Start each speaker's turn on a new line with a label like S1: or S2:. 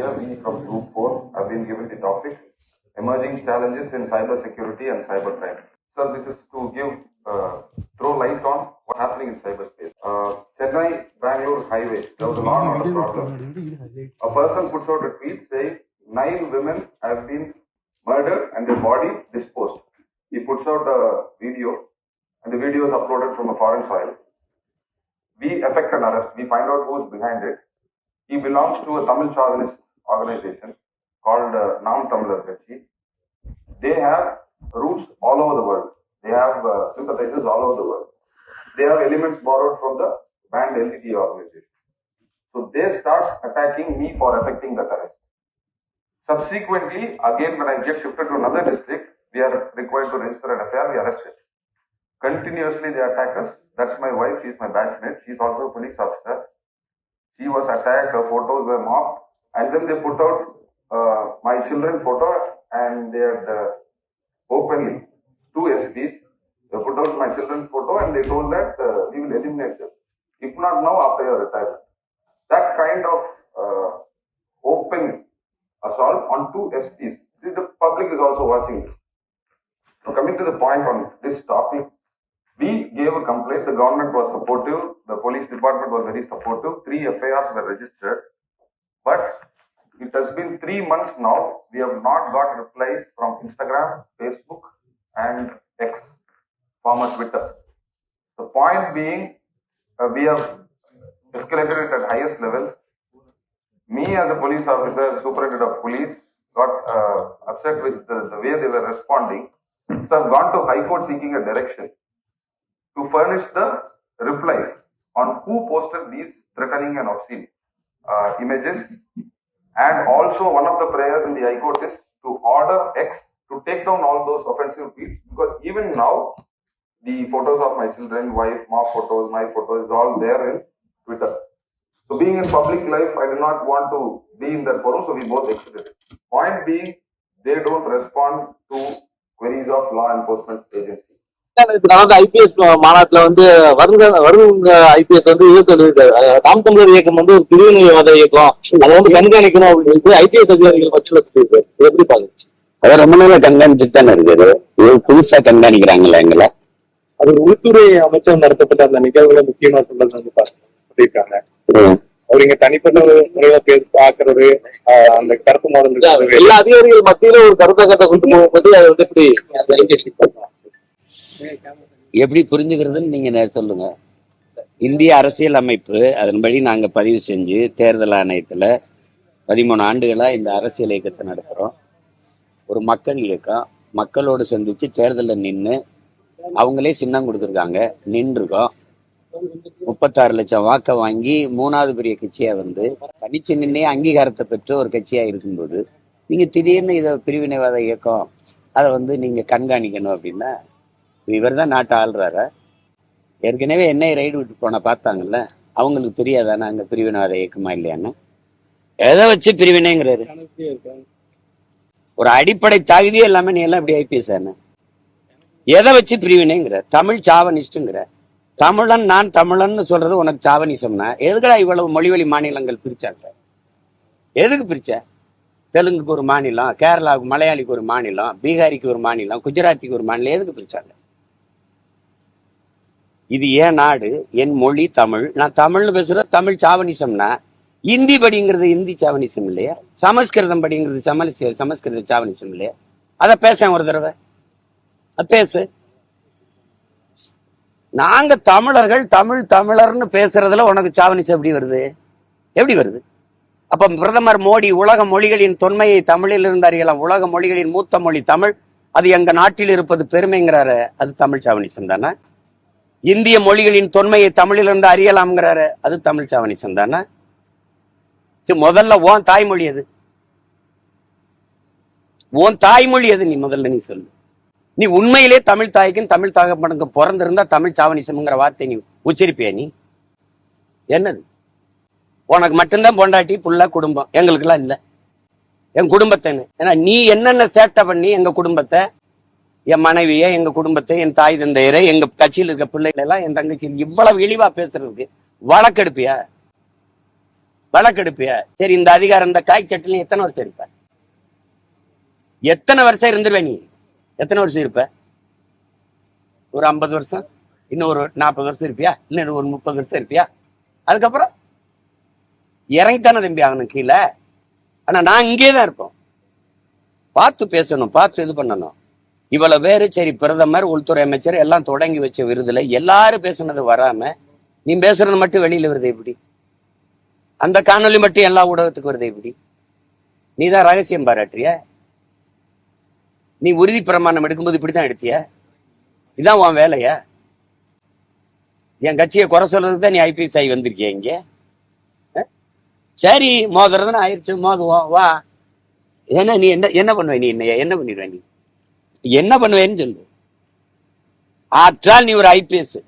S1: here, we from Group 4 have been given the topic Emerging Challenges in Cyber Security and Cybercrime. Sir, this is to give throw light on what's happening in cyberspace. Chennai-Bangalore highway, there was a law and order problem. A person puts out a tweet saying 9 women have been murdered and their body disposed. He puts out a video and the video is uploaded from a foreign soil. We effect an arrest. We find out who's behind it. He belongs to a Tamil chauvinist organization called Naam Tamilar Kachi. They have roots all over the world. They have sympathizers all over the world. They have elements borrowed from the banned LTT organization. So they start attacking me for effecting that arrest. Subsequently, again when I get shifted to another district, we are required to register an FIR, we arrest it. Continuously they attack us. That's my wife, she's my batchmate, she's also a police officer. She was attacked, her photos were mocked, and then they put out my children photo and they had openly, 2 SPs, they put out my children's photo and they told that we will eliminate them. If not now, after your retirement. That kind of open assault on 2 SPs. The public is also watching this. So coming to the point on this topic, we gave a complaint, the government was supportive, the police department was very supportive, 3 FIRs were registered, but it has been 3 months now, we have not got replies from Instagram, Facebook and X, former Twitter. The point being, we have escalated it at highest level. Me as a police officer, superintendent of police, got upset with the way they were responding. So I've gone to High Court seeking a direction to furnish the replies on who posted these threatening and obscene images. And also one of the prayers in the High Court is to order X to take down all those offensive tweets, because even now the photos of my children, wife, mock photos, my photos is all there in Twitter. So being in public life, I did not want to be in that forum, so we both exited it. Point being, they don't respond to queries of law enforcement agency.
S2: IPS மாநாட்டுல வருங்க IPS நாம் தமிழர் இயக்கம் ஒரு பிரிவினைவாத இயக்கம், அதை கண்காணிக்கணும் அப்படின்னு ஐபிஎஸ் அதிகாரிகள் பட்சத்தில் எப்படி பாக்குறீங்க?
S3: அதான் ரொம்ப நாளா கண்காணிச்சுட்டு தானே இருக்குது. இது புதுசா கண்காணிக்கிறாங்களா எங்களை?
S2: அது உள்துறை அமைச்சர் நடத்தப்பட்ட அந்த நிகழ்வுல முக்கியமா சொல்லியிருக்காங்க. அவர் இங்க தனிப்பட்ட முறையில பாக்குறது, அந்த கருத்து மாறுதல் எல்லா அதிகாரிகள் மத்தியில ஒரு கருத்தை கொண்டு போகும்போது அதை
S3: எப்படி புரிஞ்சுக்கிறதுன்னு நீங்க சொல்லுங்க. இந்திய அரசியல் அமைப்பு அதன்படி நாங்க பதிவு செஞ்சு தேர்தல் ஆணையத்துல 13 ஆண்டுகளா இந்த அரசியல் இயக்கத்தை நடத்துறோம். ஒரு மக்கள் இயக்கம், மக்களோடு சந்திச்சு தேர்தலில் நின்று அவங்களே சின்னம் கொடுத்துருக்காங்க, நின்றுருக்கோம். 36 லட்சம் வாக்கை வாங்கி 3வது பெரிய கட்சியா தனிச்சு நின்னே அங்கீகாரத்தை பெற்று ஒரு கட்சியா இருக்கும்போது நீங்க திடீர்னு இதை பிரிவினைவாத இயக்கம் அதை நீங்க கண்காணிக்கணும் அப்படின்னா, இவர் தான் நாட்டை ஆள்றாரா? ஏற்கனவே என்னை ரைடு விட்டு போன பார்த்தாங்கல்ல, அவங்களுக்கு தெரியாதா நாங்க பிரிவினைவாத இயக்கமா இல்லையான்னு? எதை வச்சு பிரிவினைங்கிறாரு? ஒரு அடிப்படை தகுதியே எல்லாமே நீ எல்லாம் இப்படி ஐபிஎஸ் ஆன எதை வச்சு பிரிவினைங்கிற? தமிழ் சாவனிஸ்டுங்கிற. தமிழன் நான் தமிழன்னு சொல்றது உனக்கு சாவனிசம்னா எதுக்கடா இவ்வளவு மொழிவழி மாநிலங்கள் பிரிச்சாங்க? எதுக்கு பிரிச்ச? தெலுங்குக்கு ஒரு மாநிலம், கேரளாவுக்கு மலையாளிக்கு ஒரு மாநிலம், பீகாரிக்கு ஒரு மாநிலம், குஜராத்திக்கு ஒரு மாநிலம், எதுக்கு பிரிச்சாங்க? இது ஏன் நாடு, என் மொழி தமிழ், நான் தமிழ்னு பேசுற தமிழ் சாவனிசம்னா இந்தி படிங்கிறது இந்தி சாவனிசம் இல்லையா? சமஸ்கிருதம் படிங்கிறது சமஸ்கிருத சாவனிசம் இல்லையா? அதை பேச ஒரு தடவை பேசு. நாங்க தமிழர்கள் தமிழர்னு பேசுறதுல உனக்கு சாவனிசம் எப்படி வருது? எப்படி வருது? அப்ப பிரதமர் மோடி உலக மொழிகளின் தொன்மையை தமிழில் இருந்து அறியலாம், உலக மொழிகளின் மூத்த மொழி தமிழ், அது எங்க நாட்டில் இருப்பது பெருமைங்கிறாரு, அது தமிழ் சாவனிசம் தானே? இந்திய மொழிகளின் தொன்மையை தமிழில் இருந்து அறியலாம்ங்கிறாரு, அது தமிழ் சாவனிசம் தானே? முதல்ல உன் தாய்மொழி எது? உன் தாய்மொழி எது? நீ முதல்ல நீ சொல்லு. நீ உண்மையிலே தமிழ் தாய்க்கும் தமிழ் தகப்பனுக்கு பிறந்திருந்தா தமிழ் சாவனிசம்ங்கிற வார்த்தை நீ உச்சரிப்பியா? நீ என்னது? உனக்கு மட்டும்தான் பொண்டாட்டி புள்ள குடும்பம், எங்களுக்கெல்லாம் இல்லை. என் குடும்பத்தைன்னு ஏன்னா நீ என்னென்ன சேட்டை பண்ணி எங்க குடும்பத்தை, என் மனைவிய, எங்க குடும்பத்தை, என் தாய் தந்தையரை, எங்க கட்சியில் இருக்க பிள்ளைகள் எல்லாம், என் தங்கச்சி இவ்வளவு இழிவா பேசுறதுக்கு வழக்கெடுப்பியா? வழக்கெடுப்பிய. சரி, இந்த அதிகாரம் இந்த காய் சட்டில எத்தனை வருஷம் இருப்ப? எத்தனை வருஷம் இருந்துருவ நீ? எத்தனை வருஷம் இருப்ப? ஒரு 50 வருஷம், இன்னும் ஒரு 40 வருஷம் இருப்பியா? இன்னும் ஒரு 30 வருஷம் இருப்பியா? அதுக்கப்புறம் இறங்கித்தானே தம்பி ஆகணும் கீழே. ஆனா நான் இங்கே தான் இருப்போம். பார்த்து பேசணும், பார்த்து இது பண்ணணும். இவ்வளவு பேரு, சரி பிரதமர், உள்துறை அமைச்சர் எல்லாம் தொடங்கி வச்ச விருதுல எல்லாரும் பேசுனது வராம நீ பேசுறது மட்டும் வெளியில வருது எப்படி? அந்த காணொலி மட்டும் எல்லா ஊடகத்துக்கு வருது எப்படி? நீ தான் ரகசியம் பாராட்டுறிய? நீ உறுதி பிரமாணம் எடுக்கும்போது இப்படித்தான் எடுத்திய? இதான் உன் வேலையா? என் கட்சியை குறை சொல்றதுக்கு தான் நீ ஐபிஎஸ் ஆகி வந்திருக்கிய இங்க? சரி, மோதுறதுன்னு ஆயிடுச்சு, மோதுவோம் வா. ஏன்னா நீ என்ன பண்ணுவ? நீ என்ன பண்ணிடுவ? நீ என்ன பண்ணுவேன்னு சொல்லு. ஆற்றால் நீ ஒரு ஐபிஎஸ்.